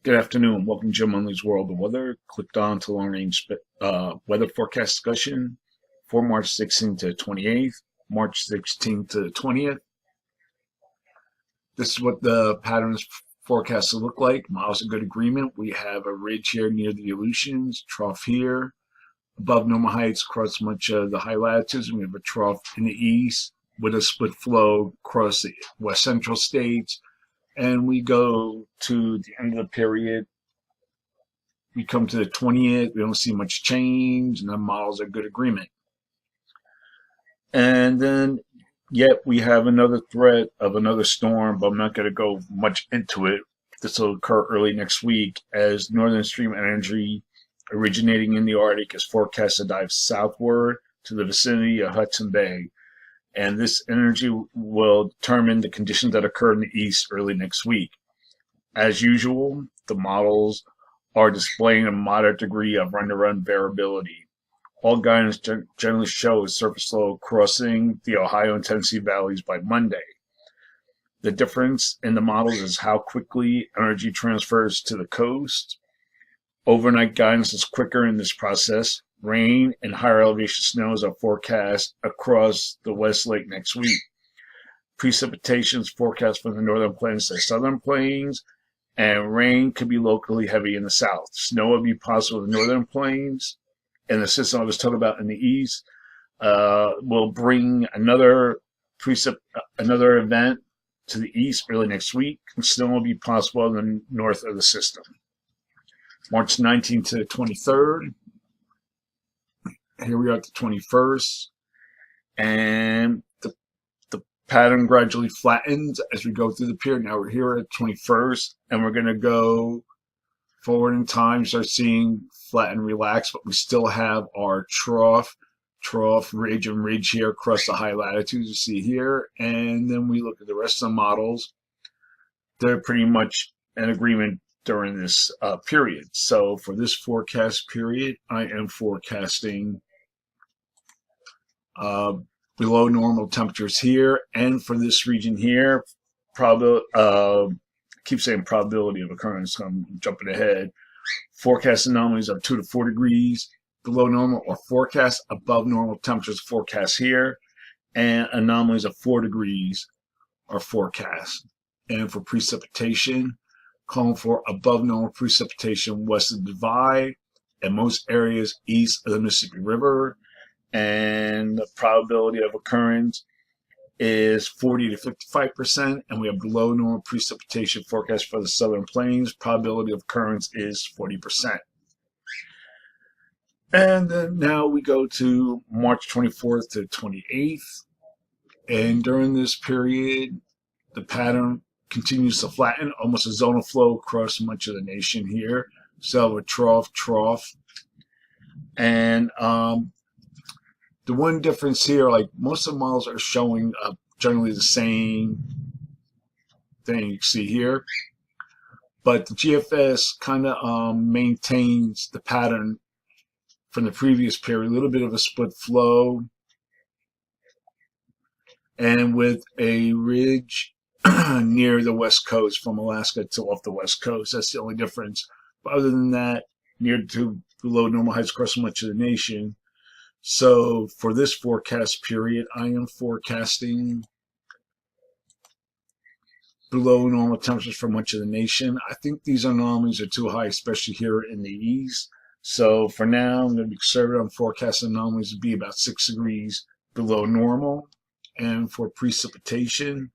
Good afternoon. Welcome to Jim Munley's World of Weather. Clicked on to long range weather forecast discussion for March 16th to 28th, March 16th to 20th. This is what the patterns forecast to look like. Miles of good agreement. We have a ridge here near the Aleutians, trough here, above normal heights across much of the high latitudes. We have a trough in the east with a split flow across the west central states. And we go to the end of the period. We come to the 20th. We don't see much change, and the models are good agreement. And then, yet we have another threat of another storm, but I'm not going to go much into it. This will occur early next week as northern stream energy originating in the Arctic is forecast to dive southward to the vicinity of Hudson Bay. And this energy will determine the conditions that occur in the east early next week. As usual, the models are displaying a moderate degree of run-to-run variability. All guidance generally shows surface low crossing the Ohio and Tennessee valleys by Monday. The difference in the models is how quickly energy transfers to the coast. Overnight guidance is quicker in this process. Rain and higher elevation snows are forecast across the West Lake next week. Precipitation is forecast from the northern plains to southern plains, and rain could be locally heavy in the south. Snow will be possible in the northern plains, and the system I was talking about in the east will bring another event to the east early next week, and snow will be possible in the north of the system. March 19th to the 23rd. Here we are at the 21st, and the pattern gradually flattens as we go through the period. Now we're here at the 21st, and we're going to go forward in time, start seeing flatten, relax, but we still have our trough, ridge, and ridge here across the high latitudes you see here. And then we look at the rest of the models. They're pretty much in agreement during this period. So for this forecast period, I am forecasting below normal temperatures here, and for this region here, I keep saying probability of occurrence, so I'm jumping ahead. Forecast anomalies of 2 to 4 degrees below normal, or forecast above normal temperatures forecast here, and anomalies of 4 degrees are forecast. And for precipitation, calling for above normal precipitation west of the Divide and most areas east of the Mississippi River. And the probability of occurrence is 40 to 55%, and we have below normal precipitation forecast for the southern plains. Probability of occurrence is 40%. And then now we go to March 24th to 28th, and during this period, the pattern continues to flatten, almost a zonal flow across much of the nation here. So a trough, and the one difference here, like most of the models are showing generally the same thing you see here, but the GFS kind of maintains the pattern from the previous period, a little bit of a split flow, and with a ridge near the west coast from Alaska to off the west coast. That's the only difference. But other than that, near to below normal heights across much of the nation. So for this forecast period, I am forecasting below normal temperatures for much of the nation. I think these anomalies are too high, especially here in the east. So for now, I'm going to be conservative on forecasting anomalies to be about 6 degrees below normal. And for precipitation,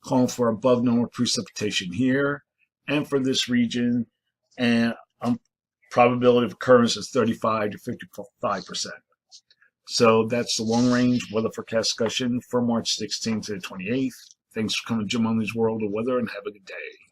calling for above normal precipitation here. And for this region, and probability of occurrence is 35 to 55%. So that's the long-range weather forecast discussion for March 16th to the 28th. Thanks for coming to Jim Munley's World of Weather, and have a good day.